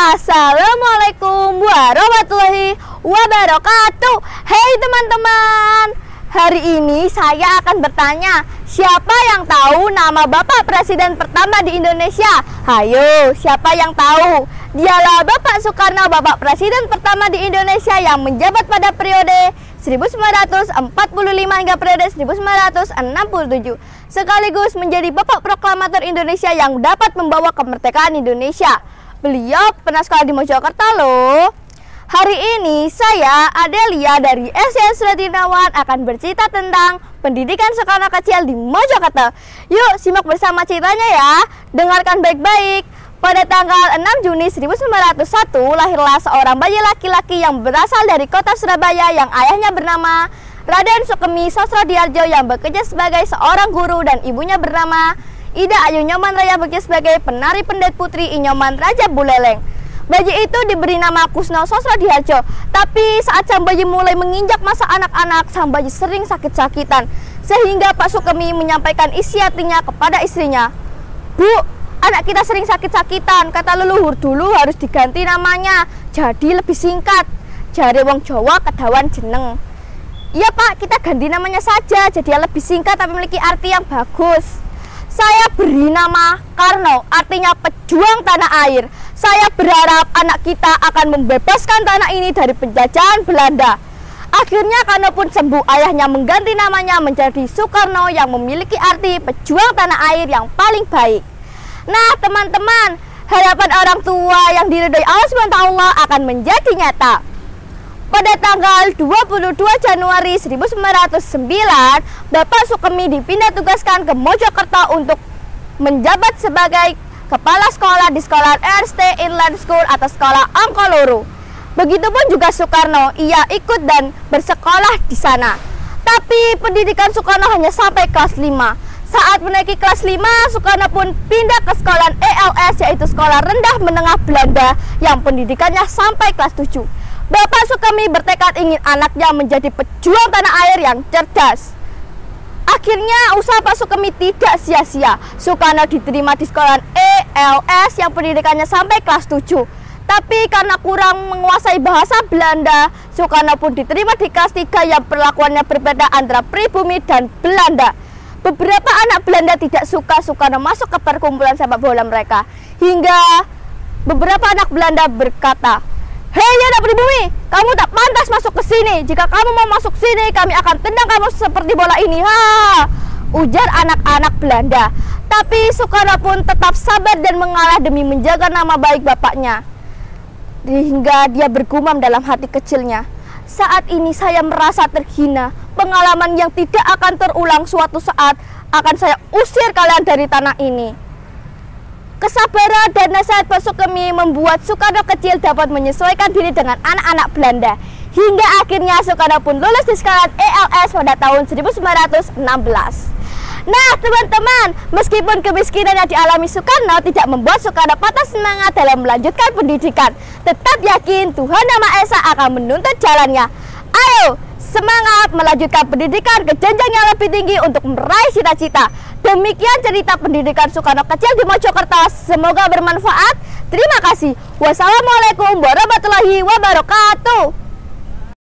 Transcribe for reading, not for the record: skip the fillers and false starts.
Assalamualaikum warahmatullahi wabarakatuh. Hei teman-teman, hari ini saya akan bertanya, siapa yang tahu nama Bapak Presiden pertama di Indonesia? Hayo, siapa yang tahu? Dialah Bapak Soekarno, Bapak Presiden pertama di Indonesia yang menjabat pada periode 1945 hingga periode 1967, sekaligus menjadi Bapak Proklamator Indonesia yang dapat membawa kemerdekaan Indonesia. Beliau pernah sekolah di Mojokerto loh. Hari ini saya, Adelia dari SDN Suratinawan, akan bercerita tentang pendidikan Soekarno kecil di Mojokerto. Yuk simak bersama ceritanya ya. Dengarkan baik-baik. Pada tanggal 6 Juni 1901 lahirlah seorang bayi laki-laki yang berasal dari kota Surabaya yang ayahnya bernama Raden Sukemi Sosrodiarjo yang bekerja sebagai seorang guru dan ibunya bernama Ida Ayu Nyoman Raya bekerja sebagai penari pendet putri Inyoman Raja Buleleng. Bayi itu diberi nama Kusno Sosrodiarjo. Tapi saat sang bayi mulai menginjak masa anak-anak, sang bayi sering sakit-sakitan, sehingga Pak Sukemi menyampaikan isi hatinya kepada istrinya. Bu, anak kita sering sakit-sakitan, kata leluhur dulu harus diganti namanya jadi lebih singkat. Jare wong Jawa kedawan jeneng. Iya Pak, kita ganti namanya saja jadi lebih singkat tapi memiliki arti yang bagus. Saya beri nama Karno, artinya pejuang tanah air. Saya berharap anak kita akan membebaskan tanah ini dari penjajahan Belanda. Akhirnya Karno pun sembuh. Ayahnya mengganti namanya menjadi Soekarno yang memiliki arti pejuang tanah air yang paling baik. Nah teman-teman, harapan orang tua yang diridhoi Allah SWT akan menjadi nyata. Pada tanggal 22 Januari 1909, Bapak Sukemi dipindah tugaskan ke Mojokerto untuk menjabat sebagai kepala sekolah di sekolah RST Inland School atau sekolah Angkoloro. Begitupun juga Soekarno, ia ikut dan bersekolah di sana. Tapi pendidikan Soekarno hanya sampai kelas 5. Saat menaiki kelas 5, Soekarno pun pindah ke sekolah ELS, yaitu Sekolah Rendah Menengah Belanda yang pendidikannya sampai kelas 7. Bapak Sukemi bertekad ingin anaknya menjadi pejuang tanah air yang cerdas. Akhirnya usaha Pak Sukemi tidak sia-sia. Soekarno diterima di sekolah ELS yang pendidikannya sampai kelas 7. Tapi karena kurang menguasai bahasa Belanda, Soekarno pun diterima di kelas 3 yang perlakuannya berbeda antara pribumi dan Belanda. Beberapa anak Belanda tidak suka Soekarno masuk ke perkumpulan sepak bola mereka. Hingga beberapa anak Belanda berkata, "Hei anak pribumi, kamu tak pantas masuk ke sini. Jika kamu mau masuk sini, kami akan tendang kamu seperti bola ini." Ujar anak-anak Belanda. Tapi Soekarno pun tetap sabar dan mengalah demi menjaga nama baik bapaknya. Hingga dia bergumam dalam hati kecilnya, "Saat ini saya merasa terhina. Pengalaman yang tidak akan terulang suatu saat akan saya usir kalian dari tanah ini." Kesabaran dan nasihat Pak Sukemi membuat Soekarno kecil dapat menyesuaikan diri dengan anak-anak Belanda. Hingga akhirnya Soekarno pun lulus di sekolah ELS pada tahun 1916. Nah teman-teman, meskipun kemiskinan yang dialami Soekarno tidak membuat Soekarno patah semangat dalam melanjutkan pendidikan. Tetap yakin Tuhan Yang Maha Esa akan menuntut jalannya. Ayo semangat melanjutkan pendidikan ke jenjang yang lebih tinggi untuk meraih cita-cita. Demikian cerita pendidikan Soekarno kecil di Mojokerto. Semoga bermanfaat. Terima kasih. Wassalamualaikum warahmatullahi wabarakatuh.